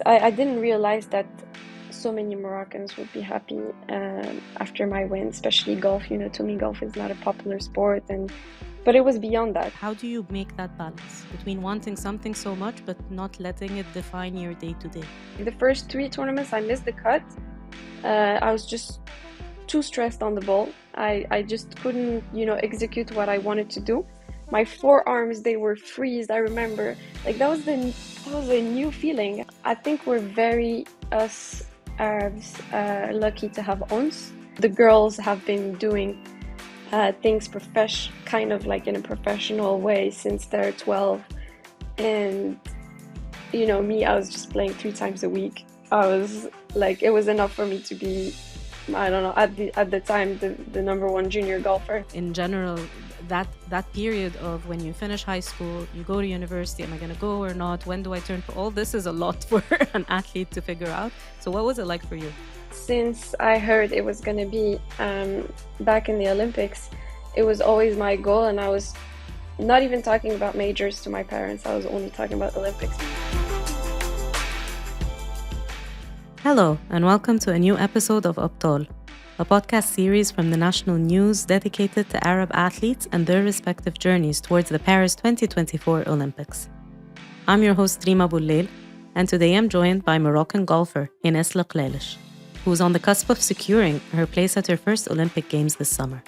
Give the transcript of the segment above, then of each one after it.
I didn't realize that so many Moroccans would be happy after my win, especially golf. To me, golf is not a popular sport, but it was beyond that. How do you make that balance between wanting something so much but not letting it define your day-to-day? The first 3 tournaments, I missed the cut. I was just too stressed on the ball. I just couldn't, execute what I wanted to do. My forearms, they were freezed. I remember, like that was a new feeling. I think we're very, us Arabs, lucky to have ons. The girls have been doing things kind of like in a professional way since they're 12. And, me, I was just playing 3 times a week. I was like, it was enough for me to be, I don't know, at the time, the number one junior golfer. In general, that period of when you finish high school, you go to university, am I going to go or not? When do I turn pro? All this is a lot for an athlete to figure out. So what was it like for you? Since I heard it was going to be back in the Olympics, it was always my goal, and I was not even talking about majors to my parents. I was only talking about Olympics. Hello, and welcome to a new episode of Abtal, a podcast series from the national news dedicated to Arab athletes and their respective journeys towards the Paris 2024 Olympics. I'm your host, Reem Abulleil, and today I'm joined by Moroccan golfer Ines Laklalech, who's on the cusp of securing her place at her first Olympic Games this summer.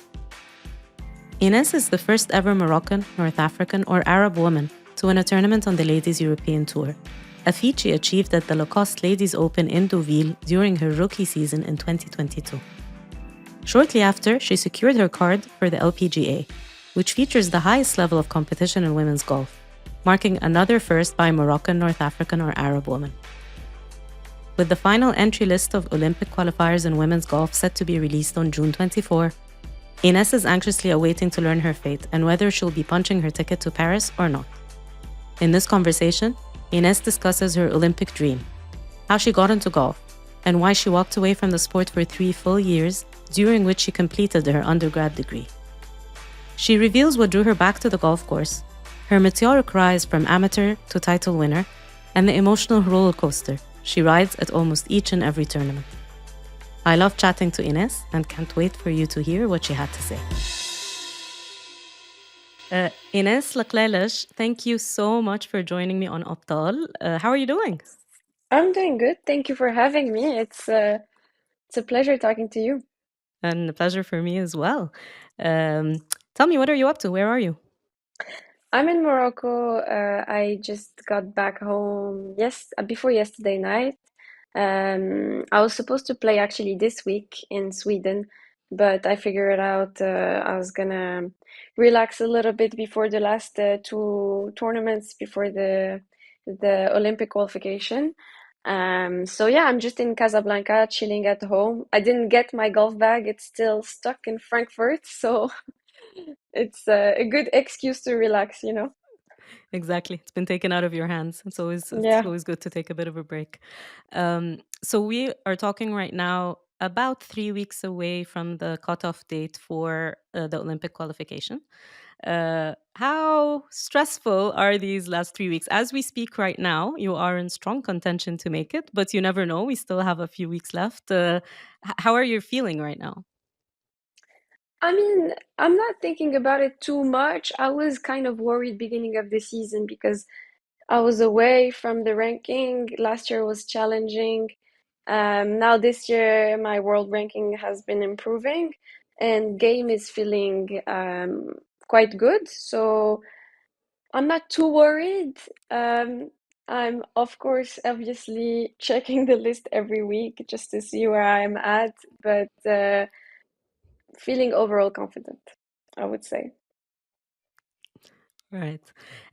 Ines is the first ever Moroccan, North African, or Arab woman to win a tournament on the Ladies European Tour, a feat she achieved at the Lacoste Ladies Open in Deauville during her rookie season in 2022. Shortly after, she secured her card for the lpga, which features the highest level of competition in women's golf, marking another first by a Moroccan, North African, or Arab woman. With the final entry list of Olympic qualifiers in women's golf set to be released on June 24, Ines is anxiously awaiting to learn her fate and whether she'll be punching her ticket to Paris or not. In this conversation, Ines discusses her Olympic dream, how she got into golf, and why she walked away from the sport for 3 full years, during which she completed her undergrad degree. She reveals what drew her back to the golf course, her meteoric rise from amateur to title winner, and the emotional roller coaster she rides at almost each and every tournament. I love chatting to Ines and can't wait for you to hear what she had to say. Ines Laklalech, thank you so much for joining me on Abtal. How are you doing? I'm doing good. Thank you for having me. It's a pleasure talking to you. And a pleasure for me as well. Tell me, what are you up to? Where are you? I'm in Morocco. I just got back home before yesterday night. I was supposed to play actually this week in Sweden, but I figured out I was gonna relax a little bit before the last 2 tournaments before the Olympic qualification. So yeah, I'm just in Casablanca, chilling at home. I didn't get my golf bag; it's still stuck in Frankfurt, so it's a good excuse to relax. Exactly. It's been taken out of your hands. It's Yeah. always good to take a bit of a break. So we are talking right now about 3 weeks away from the cutoff date for the Olympic qualification. How stressful are these last 3 weeks? As we speak right now, you are in strong contention to make it, but you never know. We still have a few weeks left. How are you feeling right now? I mean, I'm not thinking about it too much. I was kind of worried beginning of the season because I was away from the ranking. Last year was challenging. Now this year, my world ranking has been improving, and game is feeling quite good. So I'm not too worried. I'm, of course, obviously checking the list every week just to see where I'm at, but feeling overall confident, I would say. Right.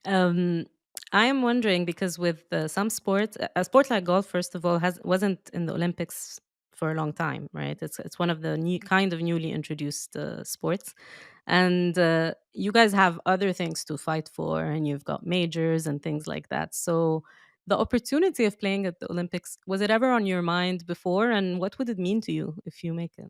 Um, I am wondering because with some sports, a sport like golf, first of all, wasn't in the Olympics for a long time, right? It's one of the newly introduced sports, and you guys have other things to fight for, and you've got majors and things like that. So the opportunity of playing at the Olympics, was it ever on your mind before, and what would it mean to you if you make it?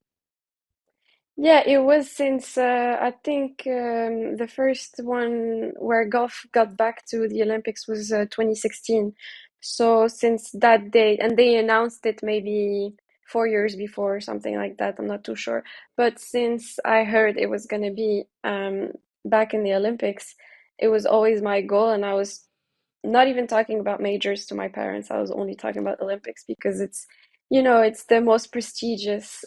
Yeah, it was since I think the first one where golf got back to the Olympics was 2016. So since that date, and they announced it maybe 4 years before or something like that, I'm not too sure. But since I heard it was going to be back in the Olympics, it was always my goal, and I was not even talking about majors to my parents. I was only talking about Olympics because it's the most prestigious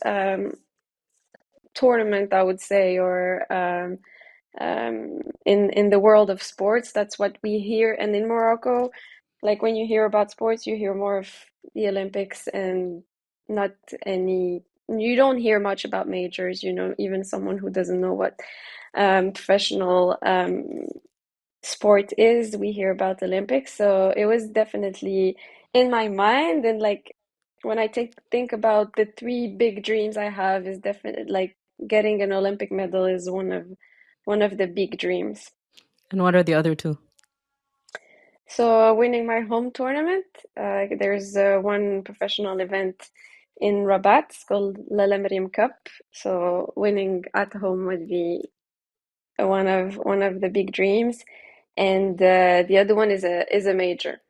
tournament, I would say, or in the world of sports. That's what we hear. And in Morocco, like when you hear about sports, you hear more of the Olympics and not any. You don't hear much about majors. Even someone who doesn't know what professional sport is, we hear about the Olympics. So it was definitely in my mind. And like when I think about the three big dreams I have, is definitely like getting an Olympic medal is one of the big dreams. And what are the other two? So winning my home tournament, there's one professional event in Rabat. It's called Reem Cup. So winning at home would be one of the big dreams, and the other one is a major.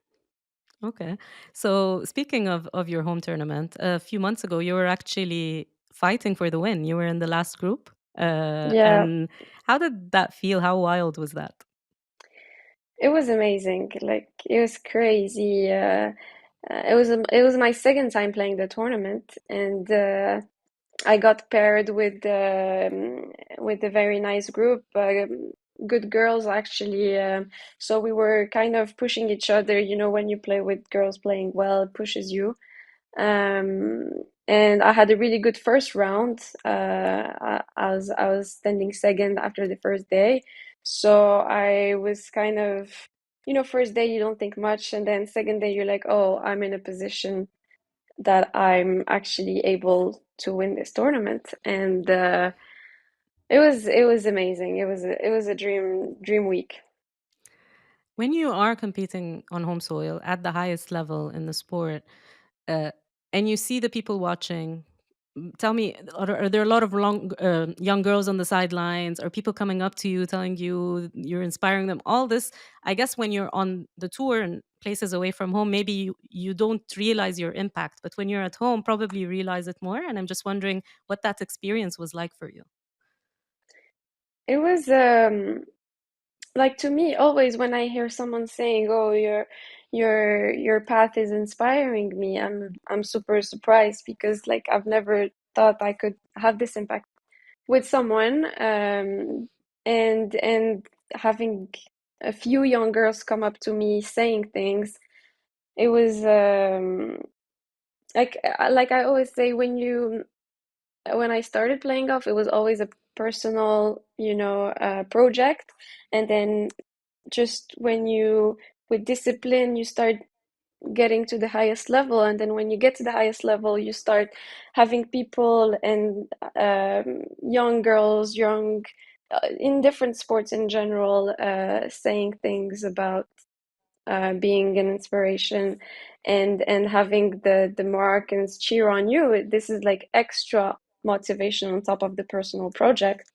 Okay. So speaking of your home tournament, a few months ago, you were actually fighting for the win. You were in the last group. Yeah, And how did that feel? How wild was that? it was amazing. Like it was crazy. It was my second time playing the tournament, and I got paired with a very nice group, good girls actually. So we were kind of pushing each other. When you play with girls playing well, it pushes you. Um, and I had a really good first round. I was standing second after the first day, so I was kind of, first day you don't think much, and then second day you're like, oh, I'm in a position that I'm actually able to win this tournament, and it was amazing. It was a dream week. When you are competing on home soil at the highest level in the sport, uh, and you see the people watching, tell me, are there a lot of young girls on the sidelines? Are people coming up to you, telling you you're inspiring them? All this, I guess, when you're on the tour and places away from home, maybe you don't realize your impact. But when you're at home, probably you realize it more. And I'm just wondering what that experience was like for you. It was like to me always when I hear someone saying, "Oh, your path is inspiring me," I'm super surprised because like I've never thought I could have this impact with someone, and having a few young girls come up to me saying things. It was like I always say, when I started playing golf, it was always a personal, project, and then just with discipline, you start getting to the highest level, and then when you get to the highest level, you start having people and young girls, in different sports in general, saying things about being an inspiration, and having the Moroccans cheer on you. This is like extra motivation on top of the personal project,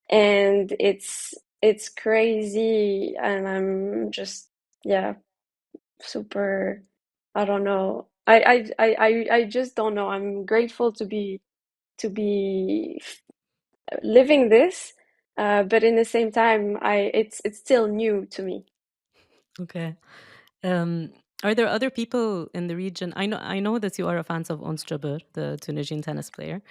and it's crazy, and I'm just, yeah, super. I don't know. I just don't know. I'm grateful to be living this, but in the same time, it's still new to me. Okay. Um, are there other people in the region? I know that you are a fan of Ons Jabeur, the Tunisian tennis player,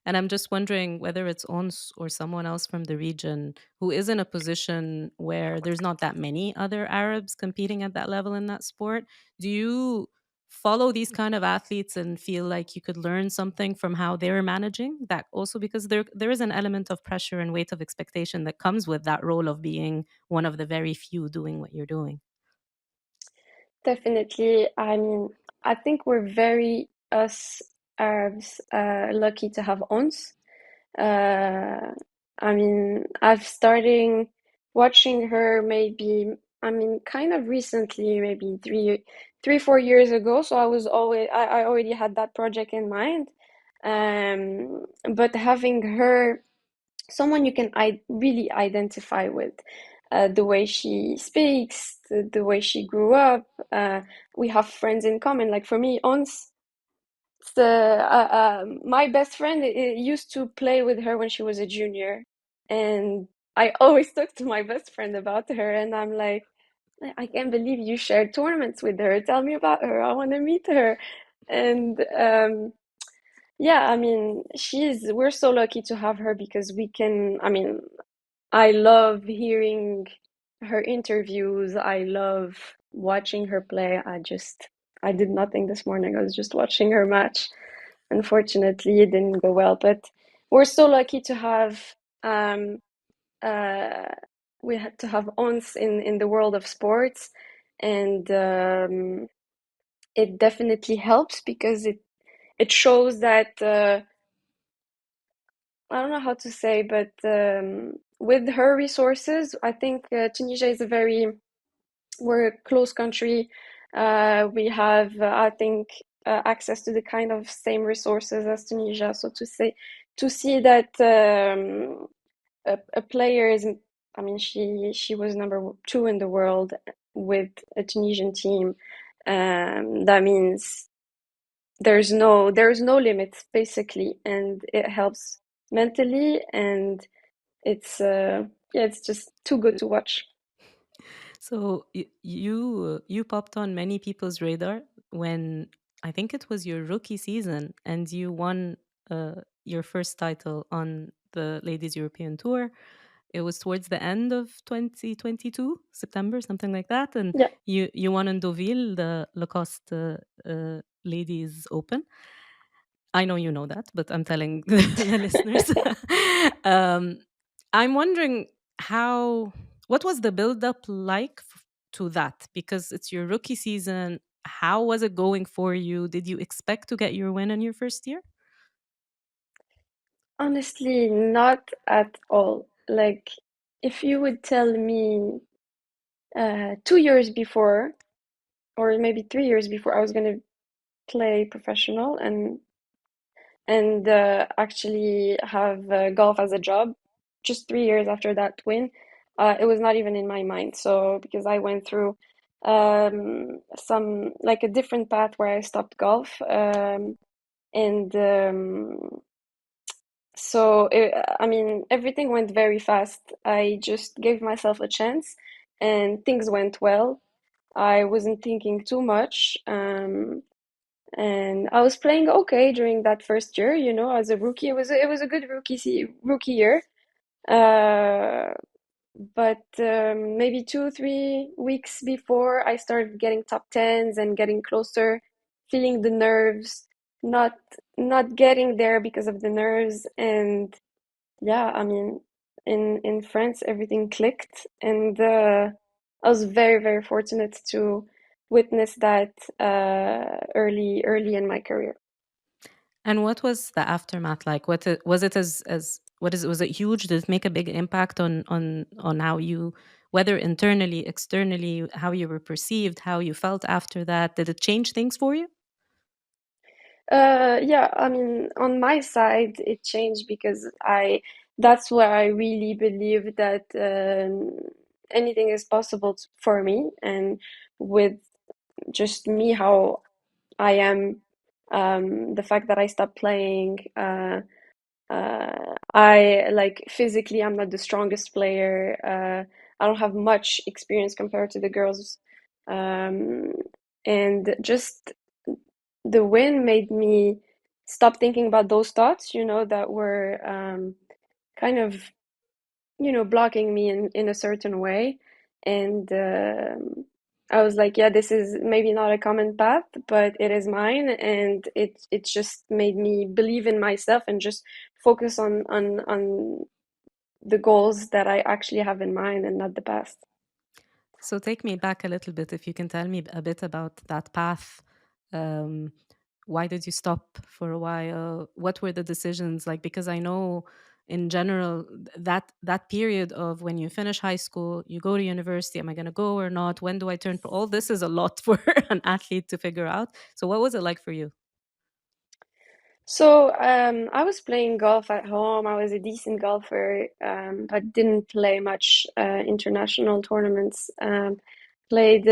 and I'm just wondering whether it's Ons or someone else from the region who is in a position where there's not that many other Arabs competing at that level in that sport. Do you follow these kind of athletes and feel like you could learn something from how they're managing that? Also, because there is an element of pressure and weight of expectation that comes with that role of being one of the very few doing what you're doing. Definitely. I mean, I think we're very, us Arabs, lucky to have ons. Uh, I mean, I've starting watching her maybe, I mean, kind of recently, maybe 4 years ago. So I already had that project in mind. But having her, someone you can really identify with, the way she speaks, the way she grew up. We have friends in common. Like for me, Ons, my best friend used to play with her when she was a junior, and I always talk to my best friend about her, and I'm like, I can't believe you shared tournaments with her. Tell me about her. I want to meet her. And yeah, I mean, we're so lucky to have her because I mean, I love hearing her interviews. I love watching her play. I did nothing this morning. I was just watching her match. Unfortunately, it didn't go well, but we're so lucky to have um, uh, we had to have Ons in the world of sports, and it definitely helps because it shows that I don't know how to say, but with her resources, I think Tunisia is we're a close country. We have, I think, access to the kind of same resources as Tunisia. So to see that a player is, I mean, she was number 2 in the world with a Tunisian team. That means there's no limit basically, and it helps mentally, and it's yeah, it's just too good to watch. So you popped on many people's radar when I think it was your rookie season, and you won your first title on the Ladies European Tour. It was towards the end of 2022, September, something like that, and Yeah. you won in Deauville, the Lacoste Ladies Open. I know you know that, but I'm telling the listeners. um, I'm wondering how, what was the build up like to that? Because it's your rookie season. How was it going for you? Did you expect to get your win in your first year? Honestly, not at all. Like, if you would tell me 2 years before, or maybe 3 years before, I was going to play professional and actually have golf as a job, just 3 years after that win, it was not even in my mind. So, because I went through some like a different path where I stopped golf, and so, I mean, everything went very fast. I just gave myself a chance and things went well. I wasn't thinking too much. And I was playing okay during that first year, as a rookie. It was a good rookie year. Uh, but maybe 3 weeks before, I started getting top tens and getting closer, feeling the nerves, not not getting there because of the nerves, and yeah, I mean, in France, everything clicked, and I was very, very fortunate to witness that early in my career. And what was the aftermath like? Was it as what is was it huge? Did it make a big impact on how you, whether internally, externally, how you were perceived, how you felt after that? Did it change things for you? Yeah, I mean, on my side, it changed because that's where I really believe that anything is possible for me, and with just me, how I am, the fact that I stopped playing. I like physically, I'm not the strongest player. I don't have much experience compared to the girls. Um, and just the win made me stop thinking about those thoughts, that were kind of, blocking me in a certain way. And I was like, yeah, this is maybe not a common path, but it is mine, and it just made me believe in myself and just focus on the goals that I actually have in mind and not the past. So take me back a little bit, if you can tell me a bit about that path. Um, why did you stop for a while? What were the decisions like? Because I know in general that period of when you finish high school, you go to university, am I going to go or not? When do I turn pro? All this is a lot for an athlete to figure out. So what was it like for you? So I was playing golf at home. I was a decent golfer, but didn't play much international tournaments. played.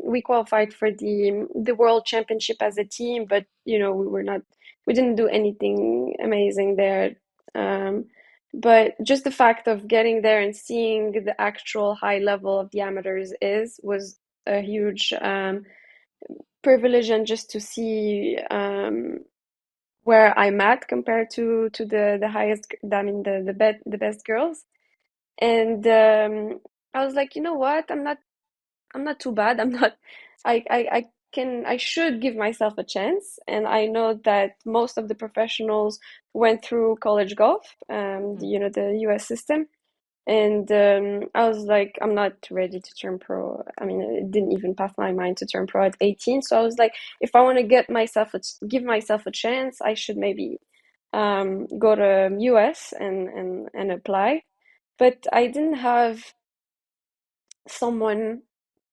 We qualified for the World Championship as a team, but we didn't do anything amazing there. Um, but just the fact of getting there and seeing the actual high level of the amateurs was a huge privilege, and just to see where I'm at compared to the highest, I mean the best girls. And I was like, you know what? I'm not too bad. I'm not. I should give myself a chance. And I know that most of the professionals went through college golf, the US system. And I was like, I'm not ready to turn pro. I mean, it didn't even pass my mind to turn pro at 18. So I was like, if I want to give myself a chance, I should maybe go to US and apply. But I didn't have someone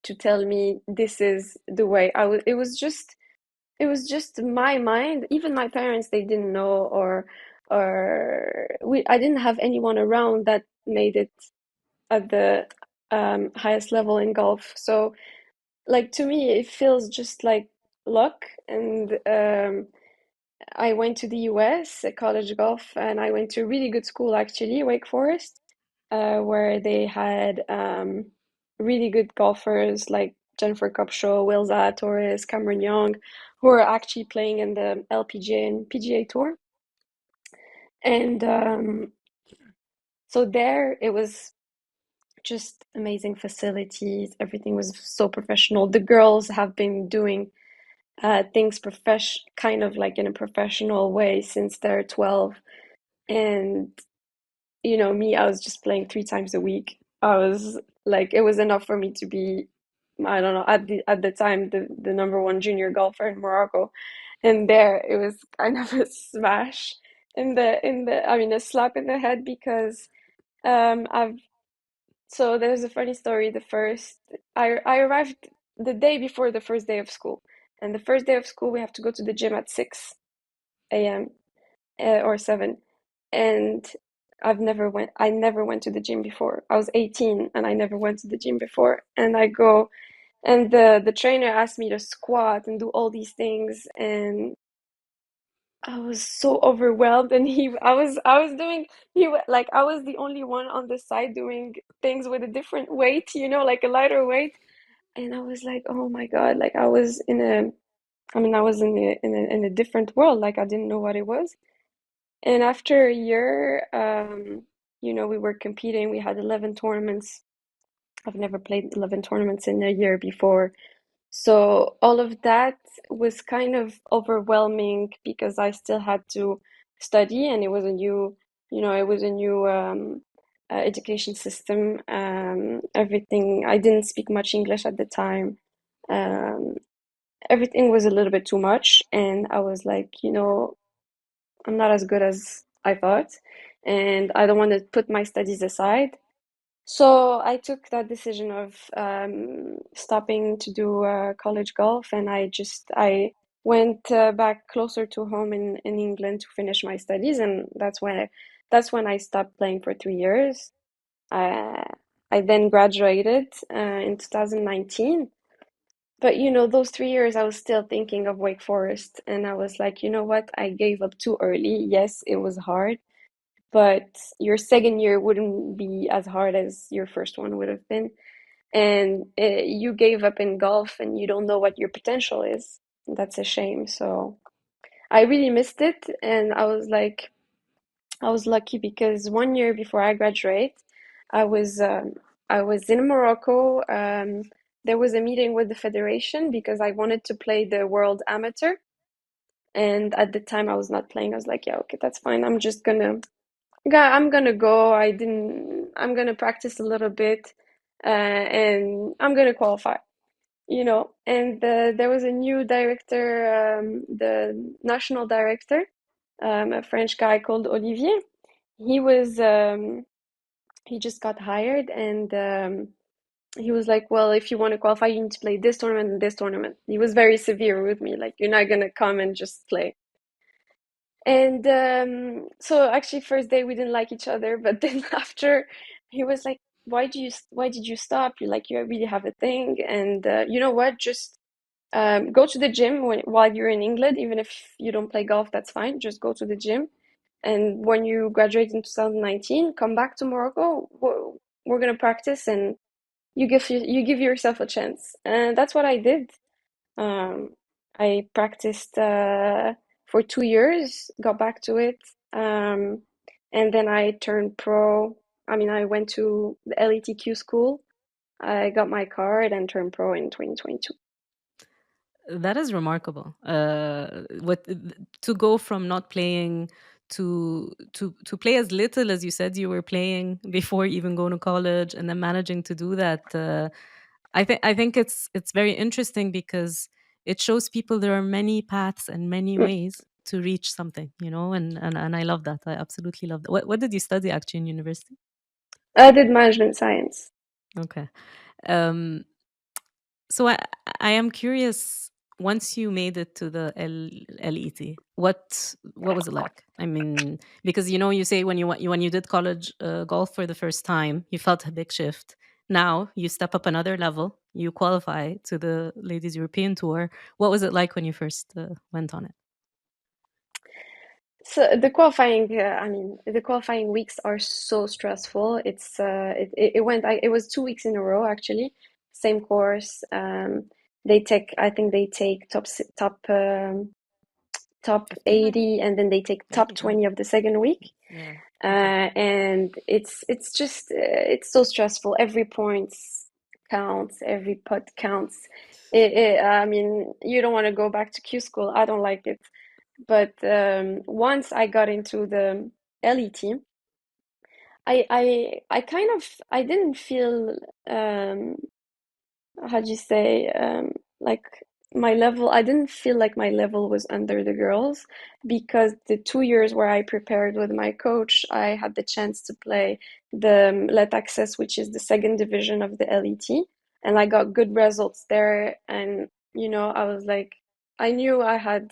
to tell me this is the way. It was just my mind. Even my parents, they didn't know, or I didn't have anyone around that made it at the highest level in golf. So, like, to me, it feels just like luck. And I went to the US, college golf, and I went to a really good school, actually, Wake Forest, where they had really good golfers like Jennifer Kupcho, Will Zalatoris, Cameron Young, who are actually playing in the LPGA and PGA Tour. And so there it was just amazing facilities. Everything was so professional. The girls have been doing things kind of like in a professional way since they're 12. And me, I was just playing 3 times a week. I was like, it was enough for me to be, I don't know, at the time, the number one junior golfer in Morocco. And there it was kind of a smash I mean, a slap in the head, because I've so there's a funny story. I arrived the day before the first day of school. And the first day of school we have to go to the gym at 6 a.m. Or 7. And I never went to the gym before. I was 18 and I never went to the gym before. And I go, and the trainer asked me to squat and do all these things, and I was so overwhelmed. And I was doing, like, I was the only one on the side doing things with a different weight, like a lighter weight. And I was like, oh my God, like I was in a different world. Like, I didn't know what it was. And after a year, we were competing. We had 11 tournaments. I've never played 11 tournaments in a year before. So all of that was kind of overwhelming, because I still had to study, and it was a new education system. Everything, I didn't speak much English at the time. Um, Everything was a little bit too much, and I was like, I'm not as good as I thought, and I don't want to put my studies aside. So I took that decision of stopping to do college golf, and I went back closer to home in England to finish my studies, and that's when I stopped playing for 3 years. Uh, I then graduated in 2019. But those 3 years, I was still thinking of Wake Forest, and I was like, you know what? I gave up too early. Yes, it was hard, but your second year wouldn't be as hard as your first one would have been. And you gave up in golf, and you don't know what your potential is. That's a shame. So I really missed it, and I was lucky, because one year before I graduate, I was um, I was in Morocco. There was a meeting with the federation because I wanted to play the World Amateur, and at the time I was not playing. I was like, yeah, okay, that's fine. I'm gonna go. I'm gonna practice a little bit, and I'm gonna qualify. And there was a new director, the national director, a French guy called Olivier. He was he just got hired, and he was like, well, if you want to qualify, you need to play this tournament and this tournament. He was very severe with me, like, you're not gonna come and just play. And so actually, first day we didn't like each other, but then after, he was like, why did you stop? You like, you really have a thing. And you know what? Just go to the gym while you're in England, even if you don't play golf, that's fine. Just go to the gym. And when you graduate in 2019, come back to Morocco. We're gonna practice, and you give yourself a chance. And that's what I did. Um, I practiced for 2 years, got back to it, and then I turned pro. I mean, I went to the LETQ school. I got my card and turned pro in 2022. That is remarkable. What to go from not playing to play as little as you said you were playing before even going to college, and then managing to do that. I think it's very interesting because it shows people there are many paths and many Mm. ways to reach something, and I love that. I absolutely love that. What did you study actually in university? I did management science. Okay. Um, So I am curious. Once you made it to the LET, what was it like? I mean, because you say when you did college golf for the first time, you felt a big shift. Now you step up another level. You qualify to the Ladies European Tour. What was it like when you first went on it? So the qualifying, I mean, the qualifying weeks are so stressful. It was 2 weeks in a row actually, same course. I think they take top 80, and then they take top 20 of the second week. Yeah. Okay. And it's so stressful. Every point counts, every putt counts. I mean, you don't want to go back to Q school. I don't like it. But once I got into the LET, I didn't feel um, how do you say, like my level. I didn't feel like my level was under the girls, because the 2 years where I prepared with my coach, I had the chance to play the Let Access, which is the second division of the LET, and I got good results there. And I was like, I knew I had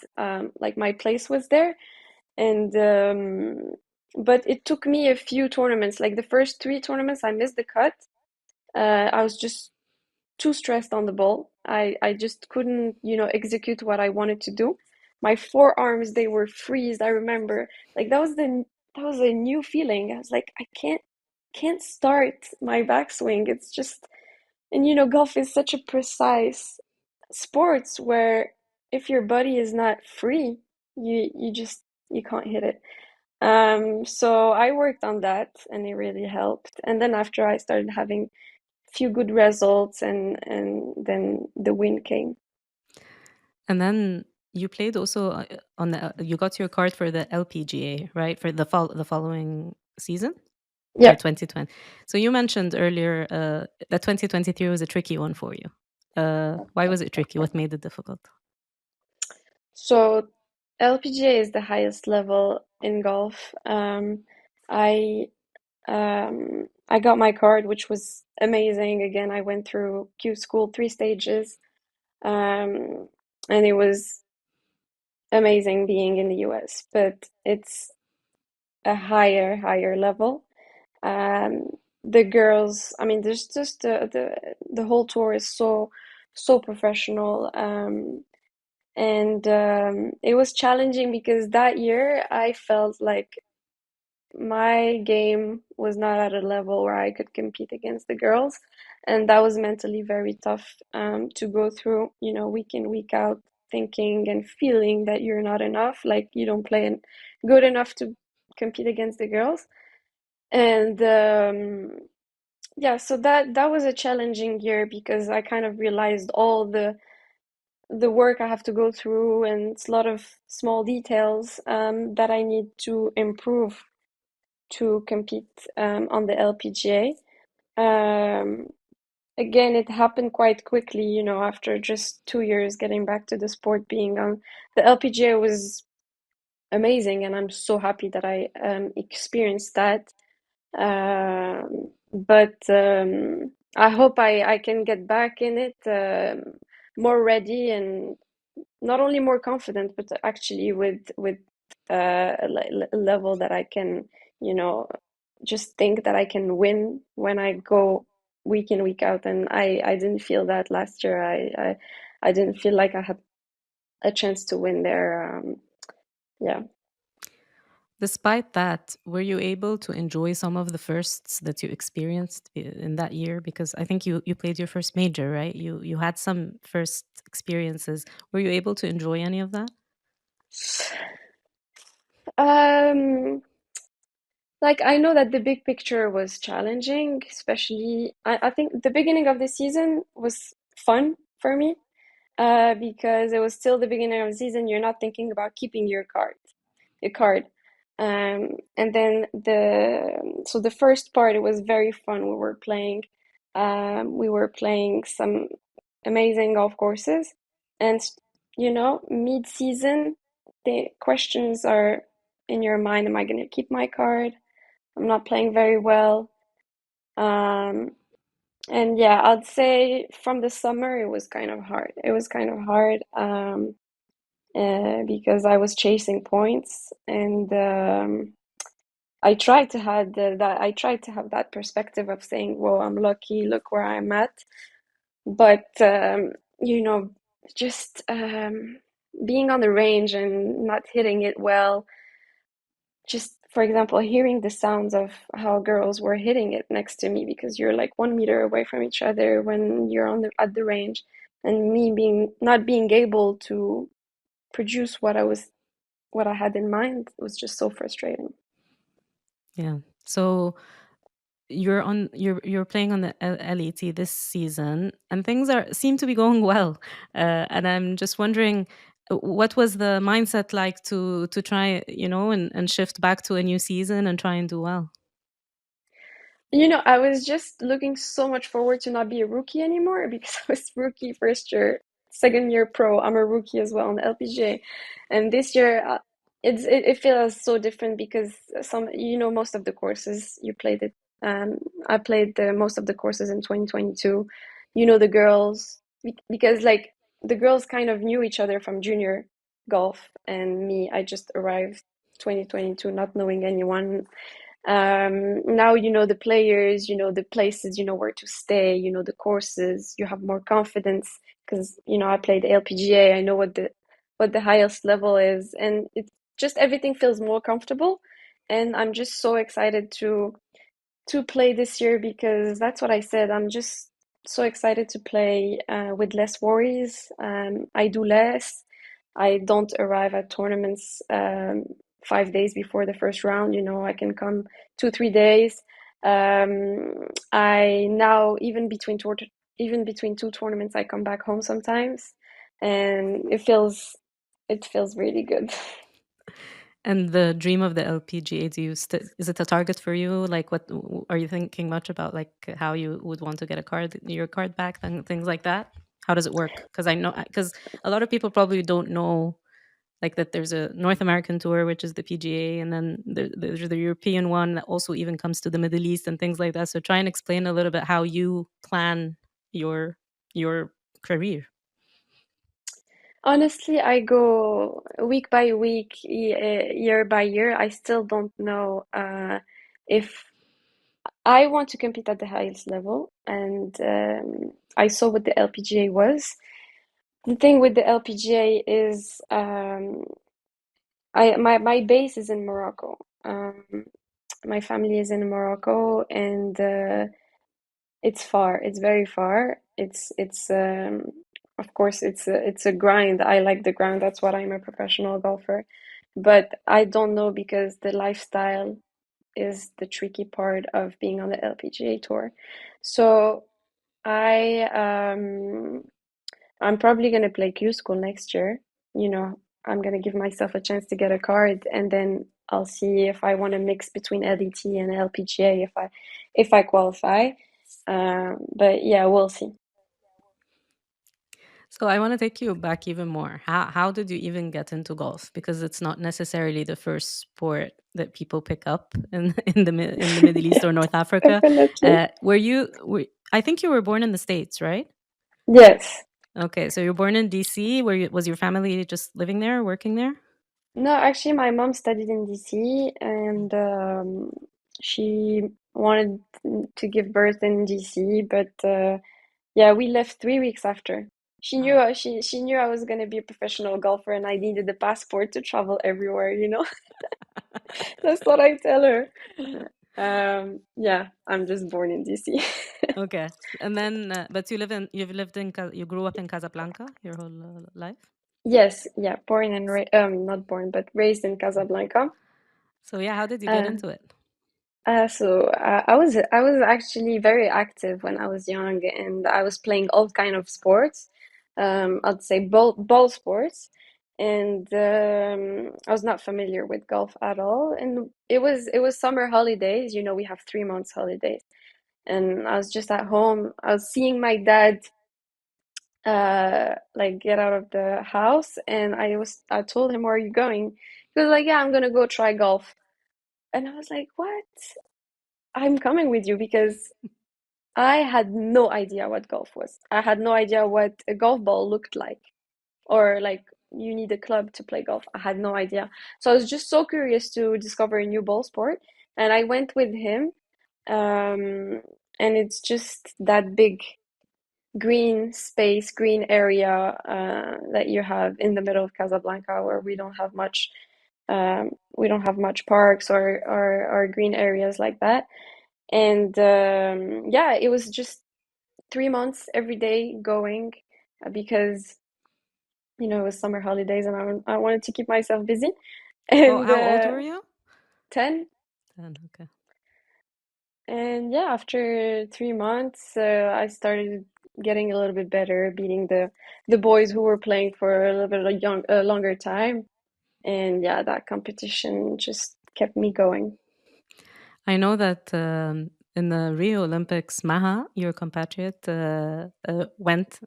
like my place was there. And but it took me a few tournaments. Like the first three tournaments, I missed the cut. I was just too stressed on the ball. I just couldn't, execute what I wanted to do. My forearms, they were freezed. I remember, like that was a new feeling. I was like, I can't start my backswing. It's just, and golf is such a precise sport where if your body is not free, you can't hit it. So I worked on that, and it really helped. And then after, I started having few good results, and then the win came. And then you played also on you got your card for the LPGA, right? For the following season for Yeah. 2020. So you mentioned earlier that 2023 was a tricky one for you. Why was it tricky? What made it difficult? So LPGA is the highest level in golf. I I got my card, which was amazing. Again, I went through Q school 3 stages, um, and it was amazing being in the US. But it's a higher level. Um, the girls, I mean, there's just the whole tour is so professional. And it was challenging because that year I felt like my game was not at a level where I could compete against the girls, and that was mentally very tough to go through, week in, week out, thinking and feeling that you're not enough, like you don't play good enough to compete against the girls. And yeah, so that was a challenging year because I kind of realized all the work I have to go through, and it's a lot of small details that I need to improve to compete on the LPGA. Um, Again, it happened quite quickly, after just 2 years getting back to the sport. Being on the LPGA was amazing, and I'm so happy that I experienced that. But I hope I can get back in it more ready, and not only more confident, but actually with a level that I can, you know, just think that I can win when I go week in, week out. And I didn't feel that last year. I didn't feel like I had a chance to win there. Yeah. Despite that, were you able to enjoy some of the firsts that you experienced in that year? Because I think you played your first major, right? You had some first experiences. Were you able to enjoy any of that? Um, like I know that the big picture was challenging, especially I think the beginning of the season was fun for me, because it was still the beginning of the season. You're not thinking about keeping your card. And then the first part, it was very fun. We were playing some amazing golf courses, and mid-season, the questions are in your mind: Am I going to keep my card? I'm not playing very well. Um, and yeah, I'd say from the summer it was kind of hard. It was kind of hard, because I was chasing points, and I tried to have that perspective of saying, "Well, I'm lucky. Look where I'm at." But you know, just being on the range and not hitting it well, just for example, hearing the sounds of how girls were hitting it next to me, because you're like 1 meter away from each other when you're at the range, and me being not being able to produce what I had in mind, was just so frustrating. Yeah. So you're playing on the LET this season, and things are seem to be going well. And I'm just wondering, what was the mindset like to try, and shift back to a new season and try and do well? I was just looking so much forward to not be a rookie anymore, because I was rookie first year, second year pro. I'm a rookie as well on the LPGA, and this year it feels so different, because most of the courses you played it. I played most of the courses in 2022. The girls, because like the girls kind of knew each other from junior golf, and me, I just arrived 2022 not knowing anyone. Now you know the players, you know the places, you know where to stay, you know the courses, you have more confidence, because I played LPGA. I know what the highest level is, and it's just everything feels more comfortable, and I'm just so excited to play this year, because that's what I said. I'm just so excited to play with less worries. I do less. I don't arrive at tournaments 5 days before the first round. I can come 2, 3 days. I now even between two tournaments, I come back home sometimes, and it feels really good. And the dream of the LPGA, is it a target for you? Like, what are you thinking much about? Like, how you would want to get your card back, and things like that? How does it work? Because I know, because a lot of people probably don't know, like, that there's a North American tour, which is the PGA, and then there's the European one that also even comes to the Middle East and things like that. So try and explain a little bit how you plan your your career. Honestly, I go week by week, year by year. I still don't know if I want to compete at the highest level, and I saw what the LPGA was. The thing with the LPGA is, my base is in Morocco. My family is in Morocco, and it's far. It's very far. It's of course it's a grind. I like the grind. That's what I'm a professional golfer. But I don't know, because the lifestyle is the tricky part of being on the LPGA tour. So I I'm probably gonna play Q school next year. I'm gonna give myself a chance to get a card, and then I'll see if I want to mix between LDT and LPGA, if I qualify. But yeah, we'll see. So I want to take you back even more. How did you even get into golf? Because it's not necessarily the first sport that people pick up in in the Middle East Yeah, or North Africa. definitely. I think you were born in the States, right? Yes. Okay, so you're born in DC. Was your family just living there, working there? No, actually, my mom studied in DC, and She wanted to give birth in DC, but yeah, we left 3 weeks after. She knew Oh, she knew I was gonna be a professional golfer and I needed a passport to travel everywhere, you know? That's what I tell her. Yeah, I'm just born in DC. okay. And then, but you grew up in Casablanca your whole life? Yes, yeah, born and ra not born, but raised in Casablanca. So yeah, how did you get Uh, into it? I was actually very active when I was young, and I was playing all kind of sports. I'd say ball sports, and I was not familiar with golf at all. And it was summer holidays. You know, we have 3 months holidays, and I was just at home. I was seeing my dad like get out of the house, and I told him, "Where are you going?" He was like, "Yeah, I'm gonna go try golf." And I was like, "What? I'm coming with you," because I had no idea what golf was. I had no idea what a golf ball looked like, or like you need a club to play golf. I had no idea. So I was just so curious to discover a new ball sport, and I went with him. Um, and it's just that big green space, green area that you have in the middle of Casablanca, where we don't have much parks or green areas like that. And yeah, it was just 3 months every day going because it was summer holidays and I wanted to keep myself busy. Oh, And how old were you? 10. 10, okay. And yeah, after 3 months, I started getting a little bit better, beating the boys who were playing for a little bit of a longer time. And yeah, that competition just kept me going. I know that in the Rio Olympics, Maha, your compatriot, went.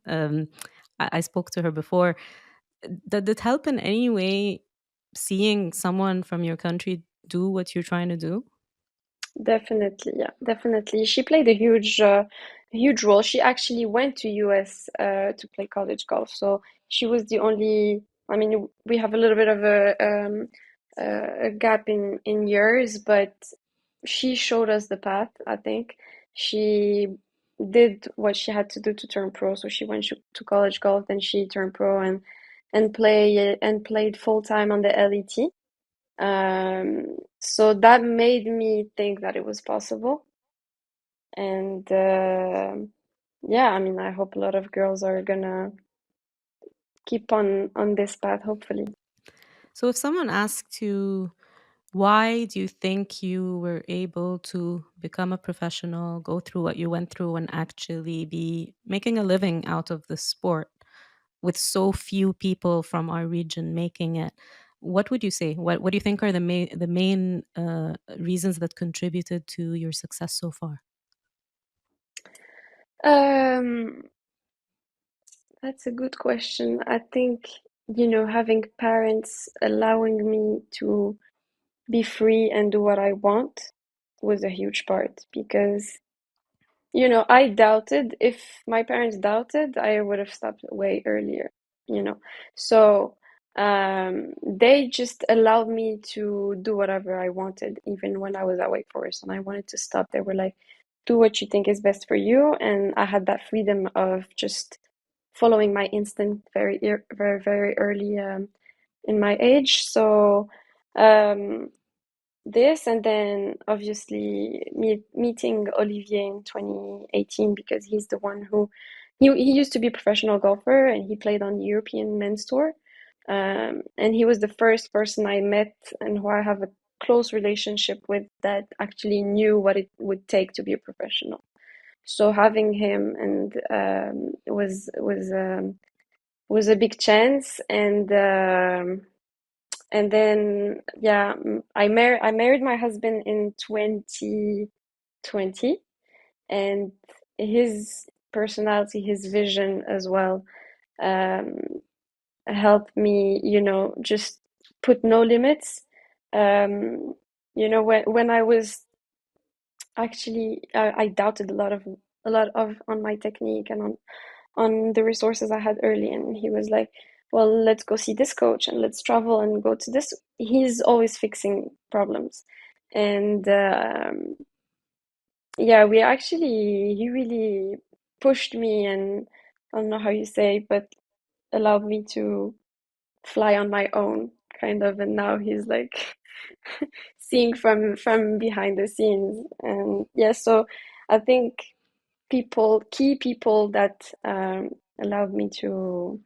I spoke to her before. Did it help in any way seeing someone from your country do what you're trying to do? Definitely, yeah, definitely. She played a huge role. She actually went to US to play college golf, so she was the only. I mean, we have a little bit of a gap in years, but she showed us the path, I think. She did what she had to do to turn pro, so she went to college golf, then she turned pro and played full time on the LET. So that made me think that it was possible. And yeah, I mean, I hope a lot of girls are gonna keep on this path, hopefully. So if someone asked you, why do you think you were able to become a professional, go through what you went through, and actually be making a living out of the sport with so few people from our region making it? What would you say? What do you think are the main reasons that contributed to your success so far? Um, that's a good question. I think, having parents allowing me to be free and do what I want was a huge part because I doubted. If my parents doubted, I would have stopped way earlier, you know. So, they just allowed me to do whatever I wanted, even when I was at Wake Forest and I wanted to stop. They were like, do what you think is best for you. And I had that freedom of just following my instinct very, very early in my age. So, um, this and then obviously meeting Olivier in 2018 because he's the one who he used to be a professional golfer and he played on the European men's tour. And he was the first person I met and who I have a close relationship with that actually knew what it would take to be a professional. So having him and was a big chance. And then, yeah, I married my husband in 2020, and his personality, his vision as well, um, helped me, just put no limits. When I was actually, I doubted a lot of on my technique and on the resources I had early. And he was like, well, let's go see this coach and let's travel and go to this. He's always fixing problems. And yeah, we actually, he really pushed me, and I don't know how you say, but allowed me to fly on my own, kind of. And now he's like seeing from behind the scenes. And yeah, so I think key people that allowed me to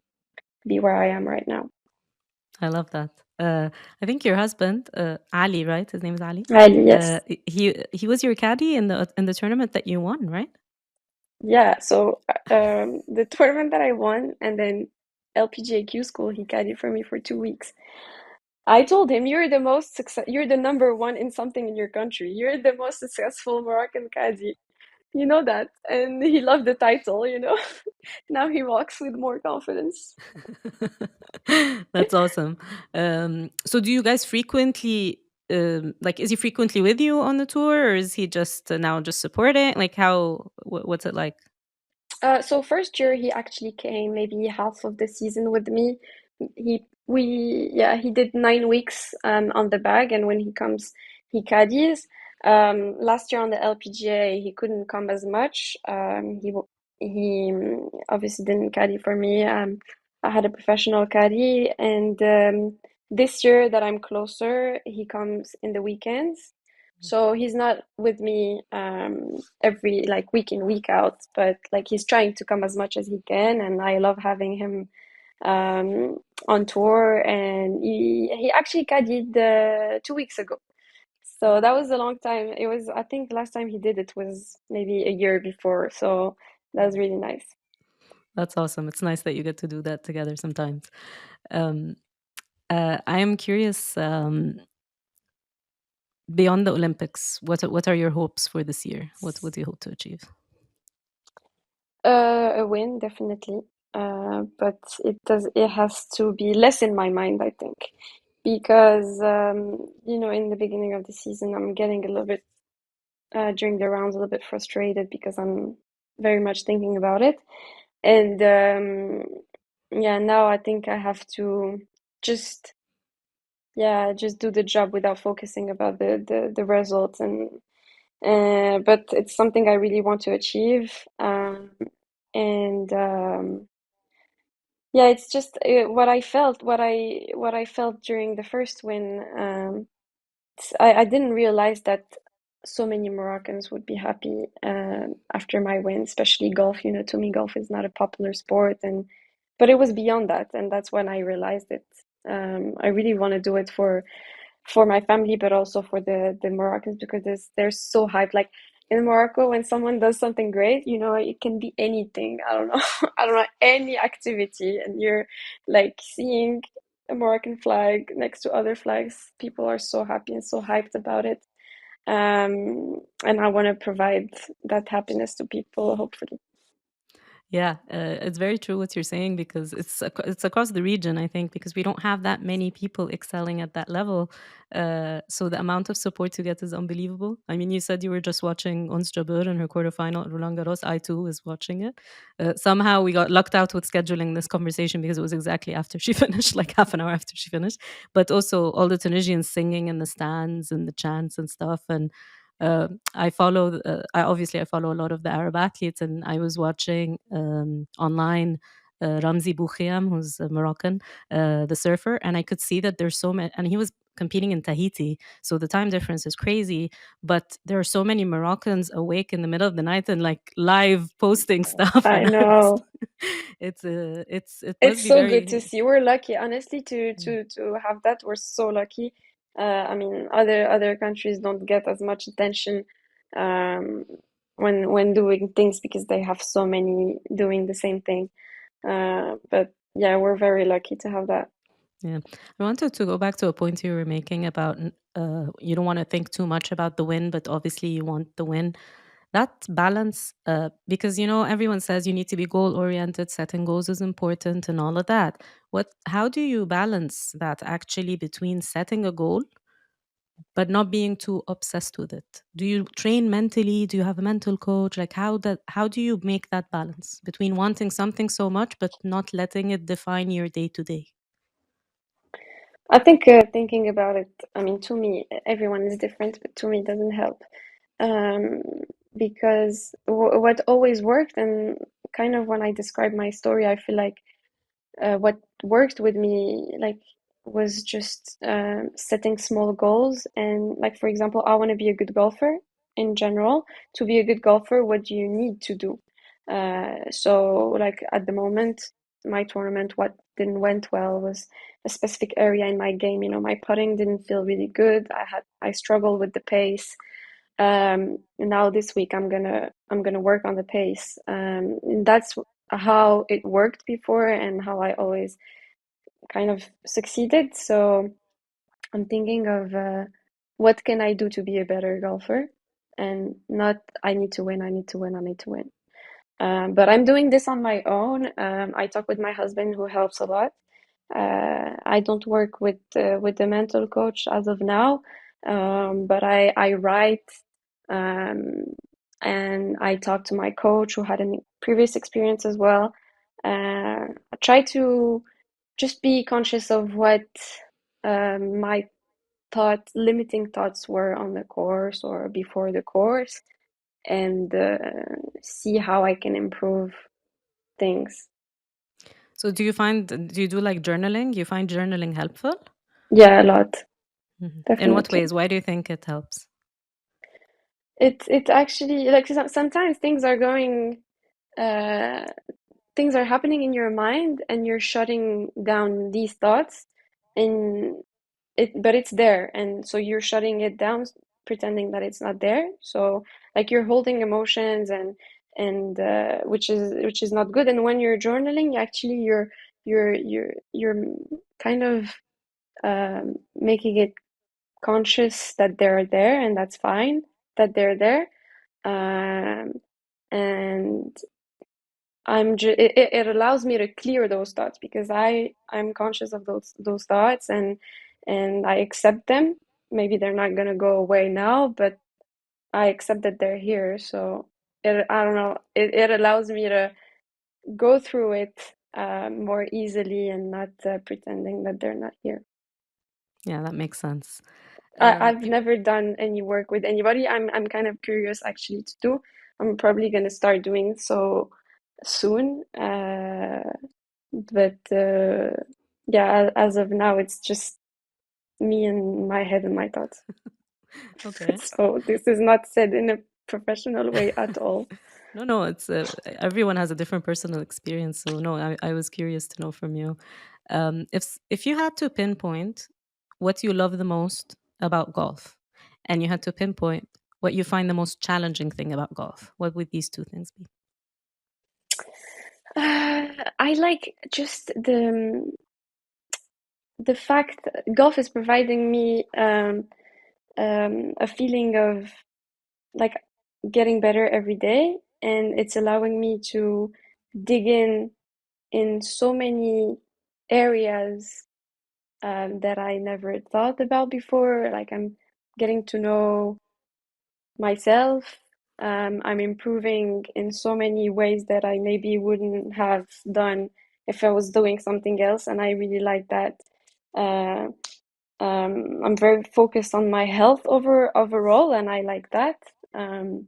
be where I am right now. I love that. I think your husband, Ali, right? His name is Ali. Ali, yes. He was your caddy in the tournament that you won, right? Yeah, so the tournament that I won, and then LPGA school, he caddied for me for 2 weeks. I told him, you're the number one in something in your country. You're the most successful Moroccan caddy. You know that. And he loved the title, you know. Now he walks with more confidence. That's awesome. So do you guys frequently like is he frequently with you on the tour, or is he just now just supporting? Like what's it like? So first year he actually came maybe half of the season with me. He did 9 weeks on the bag, and when he comes, he caddies. Last year on the LPGA he couldn't come as much. He obviously didn't caddy for me. I had a professional caddy, and this year that I'm closer, he comes in the weekends. So he's not with me every like week in, week out, but like he's trying to come as much as he can, and I love having him on tour. And he actually caddied 2 weeks ago. So that was a long time. It was, I think, last time he did it was maybe a year before. So that was really nice. That's awesome. It's nice that you get to do that together sometimes. Um, I am curious, beyond the Olympics, what are your hopes for this year? What do you hope to achieve? A win, definitely. But it has to be less in my mind, I think, because in the beginning of the season, I'm getting a little bit during the rounds a little bit frustrated because I'm very much thinking about it. And yeah, now I think I have to just just do the job without focusing about the results. And but it's something I really want to achieve. And Yeah, it's just what I felt during the first win. I didn't realize that so many Moroccans would be happy after my win, especially golf. You know, to me, golf is not a popular sport, and but it was beyond that, and that's when I realized it. I really want to do it for my family, but also for the Moroccans, because they're so hyped. Like in Morocco, when someone does something great, it can be anything. I don't know, I don't know, any activity, and you're like seeing a Moroccan flag next to other flags. People are so happy and so hyped about it. And I want to provide that happiness to people, hopefully. Yeah, it's very true what you're saying, because it's across the region. I think because we don't have that many people excelling at that level, so the amount of support you get is unbelievable. I mean, you said you were just watching Ons Jabeur in her quarterfinal at Roland Garros. I too was watching it. Somehow we got lucked out with scheduling this conversation because it was exactly after she finished, like half an hour after she finished. But also all the Tunisians singing in the stands and the chants and stuff. And I follow a lot of the Arab athletes, and I was watching online Ramzi Boukhiam, who's a Moroccan, the surfer, and I could see that there's so many, and he was competing in Tahiti, so the time difference is crazy. But there are so many Moroccans awake in the middle of the night and like live posting stuff, I and I was, know. it It's must be so good to very. see. We're lucky, honestly, to Mm. to to have that. We're so lucky. I mean, other countries don't get as much attention um, when doing things because they have so many doing the same thing. But yeah, we're very lucky to have that. Yeah. I wanted to go back to a point you were making about you don't want to think too much about the win, but obviously you want the win. That balance, because everyone says you need to be goal oriented, setting goals is important, and all of that. How do you balance that actually between setting a goal but not being too obsessed with it? Do you train mentally? Do you have a mental coach? Like how do you make that balance between wanting something so much but not letting it define your day to day? I think thinking about it, I mean, to me, everyone is different, but to me, it doesn't help. Um, because what always worked, and kind of when I describe my story, I feel like what worked with me, like, was just setting small goals. And, like, for example, I want to be a good golfer in general. To be a good golfer, what do you need to do? So, like, at the moment, my tournament, what didn't went well was a specific area in my game. You know, my putting didn't feel really good. I struggled with the pace. Now this week I'm gonna work on the pace. And that's how it worked before and how I always kind of succeeded. So I'm thinking of what can I do to be a better golfer, and not I need to win, I need to win, I need to win. But I'm doing this on my own. I talk with my husband, who helps a lot. I don't work with the mental coach as of now, but I write, um, and I talk to my coach, who had a previous experience as well. I try to just be conscious of what my limiting thoughts were on the course or before the course, and see how I can improve things. So do you do like journaling? You find journaling helpful? Yeah, a lot, In what definitely. ways? Why do you think it helps? It actually, like, sometimes uh, things are happening in your mind, and you're shutting down these thoughts, and but it's there, and so you're shutting it down, pretending that it's not there. So, like, you're holding emotions, and which is not good. And when you're journaling, actually you're kind of making it conscious that they're there, and that's fine that they're there. um, and it allows me to clear those thoughts, because I'm conscious of those thoughts, and I accept them. Maybe they're not gonna go away now, but I accept that they're here. So I don't know, it allows me to go through it more easily, and not pretending that they're not here. Yeah, that makes sense. I've never done any work with anybody. I'm kind of curious actually to do. I'm probably gonna start doing so soon. But yeah, as of now, it's just me and my head and my thoughts. Okay. So this is not said in a professional way at all. No, no, it's everyone has a different personal experience. So no, I was curious to know from you. If you had to pinpoint what you love the most about golf, and you had to pinpoint what you find the most challenging thing about golf, what would these two things be? I like just the fact that golf is providing me a feeling of, like, getting better every day, and it's allowing me to dig in so many areas that I never thought about before. Like, I'm getting to know myself. I'm improving in so many ways that I maybe wouldn't have done if I was doing something else, and I really like that. Uh, I'm very focused on my health overall, and I like that. And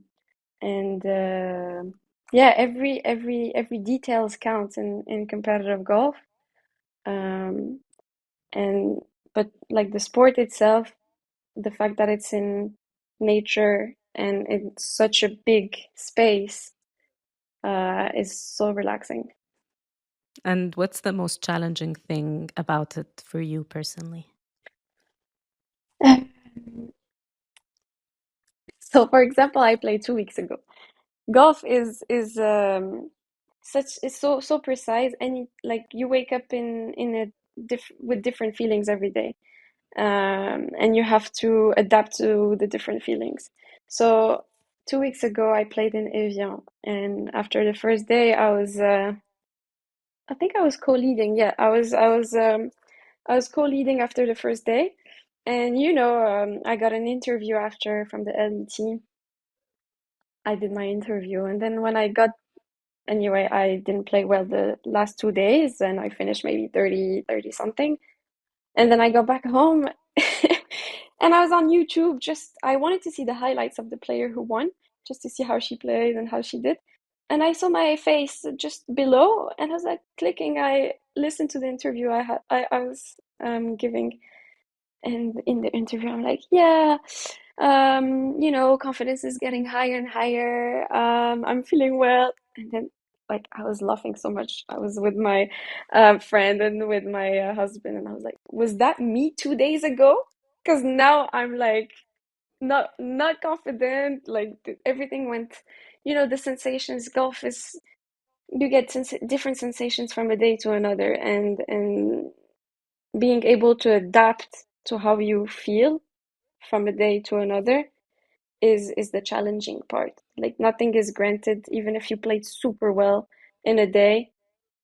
yeah, every details counts in competitive golf. Um, and but, like, the sport itself, the fact that it's in nature and it's such a big space is so relaxing. And what's the most challenging thing about it for you personally? So, for example, I played 2 weeks ago. Golf is such is so precise, and like, you wake up in a with different feelings every day, and you have to adapt to the different feelings. So 2 weeks ago, I played in Evian, and after the first day, I think I was co-leading. Yeah, I was co-leading after the first day, and I got an interview after from the LET. I did my interview, and then when I got anyway, I didn't play well the last 2 days, and I finished maybe 30 something. And then I got back home and I was on YouTube. Just I wanted to see the highlights of the player who won, just to see how she played and how she did. And I saw my face just below, and I was like clicking. I listened to the interview I was giving, and in the interview, I'm like, yeah, confidence is getting higher and higher. I'm feeling well. And then, like, I was laughing so much. I was with my friend and with my husband, and I was like, was that me 2 days ago? Because now I'm like not confident. Like everything went, the sensations. Golf is you get different sensations from a day to another, and being able to adapt to how you feel from a day to another is the challenging part. Like nothing is granted, even if you played super well in a day.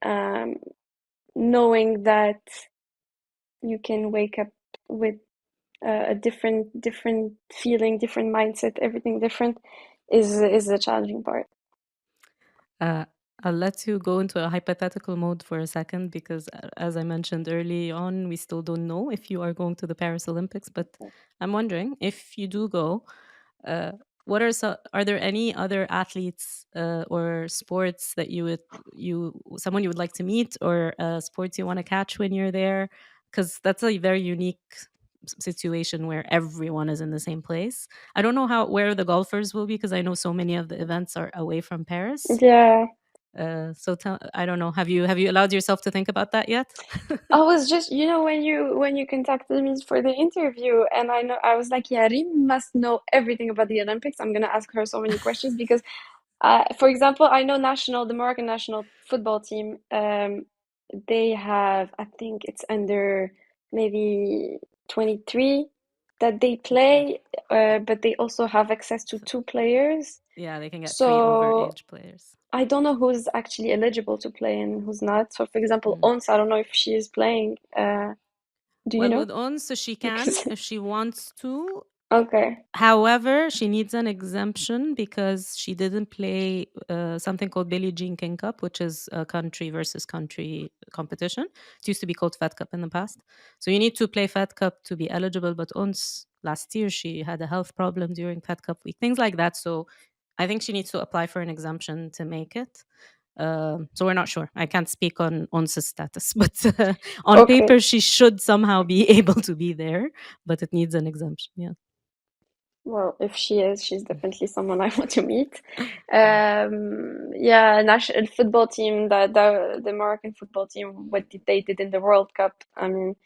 Um, Knowing that you can wake up with a different feeling, different mindset, everything different is the challenging part. Uh, I'll let you go into a hypothetical mode for a second because, as I mentioned early on, we still don't know if you are going to the Paris Olympics. But I'm wondering if you do go, uh, are there any other athletes or sports that someone you would like to meet, or sports you want to catch when you're there? Because that's a very unique situation where everyone is in the same place. I don't know where the golfers will be because I know so many of the events are away from Paris. Yeah. I don't know. Have you allowed yourself to think about that yet? I was just, when you contacted me for the interview, and I was like, yeah, Reem must know everything about the Olympics. I'm gonna ask her so many questions because, for example, I know the Moroccan national football team. They have, I think it's under maybe 23 that they Okay. play, but they also have access to So, two players. yeah, they can get three So overage players. I don't know who's actually eligible to play and who's not. So, for example, Mm. Ons, I don't know if she is playing. Do you Well, know? with Ons, she can Because if she wants to. okay, However, she needs an exemption because she didn't play something called Billie Jean King Cup, which is a country versus country competition. It used to be called Fed Cup in the past. So you need to play Fed Cup to be eligible. But Ons, last year, she had a health problem during Fed Cup week, things like that. So I think she needs to apply for an exemption to make it. So we're not sure. I can't speak on Ons's status, but on okay. paper, she should somehow be able to be there, but it needs an exemption. Yeah. Well, if she is, she's definitely someone I want to meet. Mm. Yeah, national football team, the Moroccan football team, what they did in the World Cup. I mean,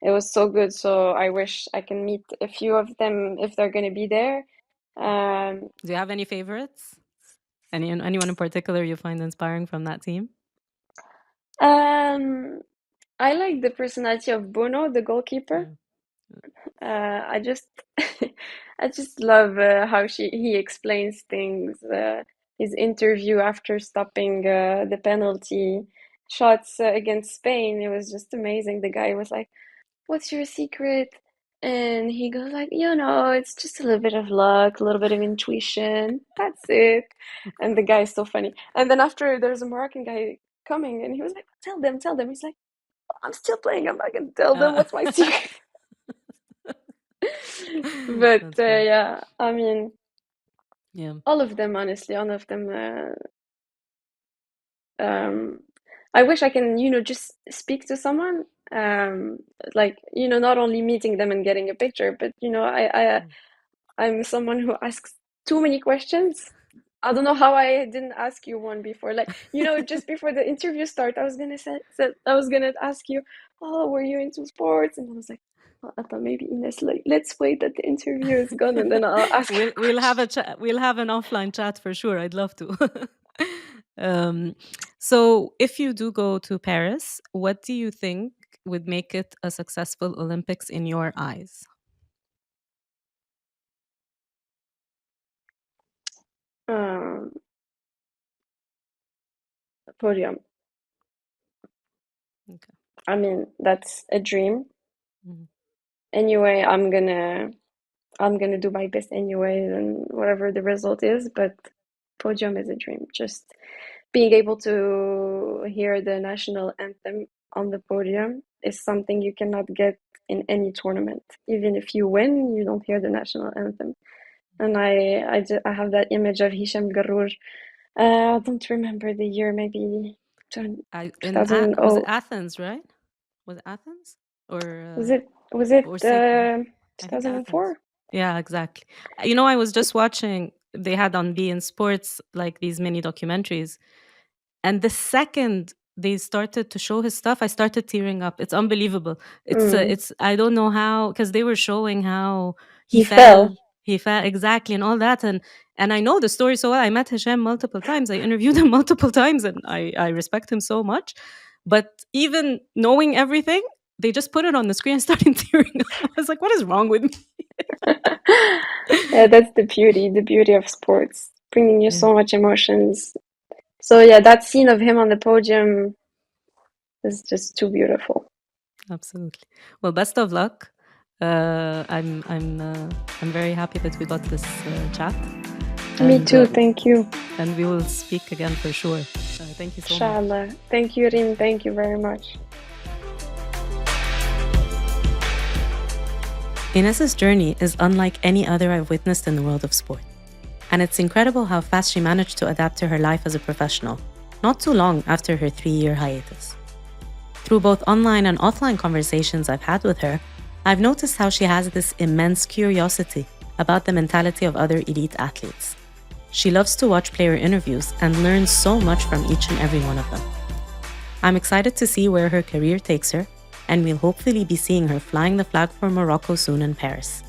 it was so good. So I wish I can meet a few of them if they're going to be there. Um, Do you have any favorites? Anyone in particular you find inspiring from that team? um, I like the personality of Bono, the goalkeeper. Yeah. I just I just love how he explains things. His interview after stopping the penalty shots against Spain, it was just amazing. The guy was like, "What's your secret?" And he goes like, it's just a little bit of luck, a little bit of intuition. That's it." And the guy is so funny. And then after, there's a Moroccan guy coming, and he was like, "Tell them, tell them." He's like, "I'm still playing. I'm not gonna tell them Uh, what's my secret." But that's funny. yeah, I mean, Yeah. all of them, honestly, all of them. Um, I wish I can, just speak to someone. Like, not only meeting them and getting a picture, but Mm. I'm someone who asks too many questions. I don't know how I didn't ask you one before. Like, just before the interview start, I was gonna I was gonna ask you, "Oh, were you into sports?" And I was like, "Oh, I thought maybe Ines, like, let's wait that the interview is gone, and then I'll ask her We'll have a questions." chat. We'll have an offline chat for sure. I'd love to. um, so, if you do go to Paris, what do you think would make it a successful Olympics in your eyes? Um, Podium. Okay. I mean, that's a dream. Mhm. Anyway, I'm gonna do my best anyway, and whatever the result is, but podium is a dream. Just being able to hear the national anthem on the podium is something you cannot get. in any tournament. Even if you win, you don't hear the national anthem. And I have that image of Hisham Garour. I don't remember the year, maybe 2000. Was it Athens, right? Was it Athens Was it or Sydney? I think Athens. 2004? Yeah, exactly. I was just watching. They had on beIN Sports like these mini documentaries, and the second they started to show his stuff, I started tearing up. It's unbelievable. It's I don't know how, because they were showing how He fell. he fell exactly, and all that, and I know the story so well. I met Hisham multiple times. I interviewed him multiple times, and I respect him so much. But even knowing everything, they just put it on the screen and started tearing up. I was like, what is wrong with me? Yeah, that's the beauty of sports, bringing you so much emotions. So yeah, that scene of him on the podium is just too beautiful. Absolutely. Well, best of luck. I'm very happy that we got this chat. Me too. Thank you. And we will speak again for sure. Thank you so Inshallah. much. Thank you, Reem. Thank you very much. Ines's journey is unlike any other I've witnessed in the world of sport. And it's incredible how fast she managed to adapt to her life as a professional, not too long after her 3-year hiatus. Through both online and offline conversations I've had with her, I've noticed how she has this immense curiosity about the mentality of other elite athletes. She loves to watch player interviews and learns so much from each and every one of them. I'm excited to see where her career takes her, and we'll hopefully be seeing her flying the flag for Morocco soon in Paris.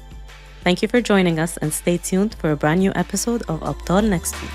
Thank you for joining us, and stay tuned for a brand new episode of Abtal next week.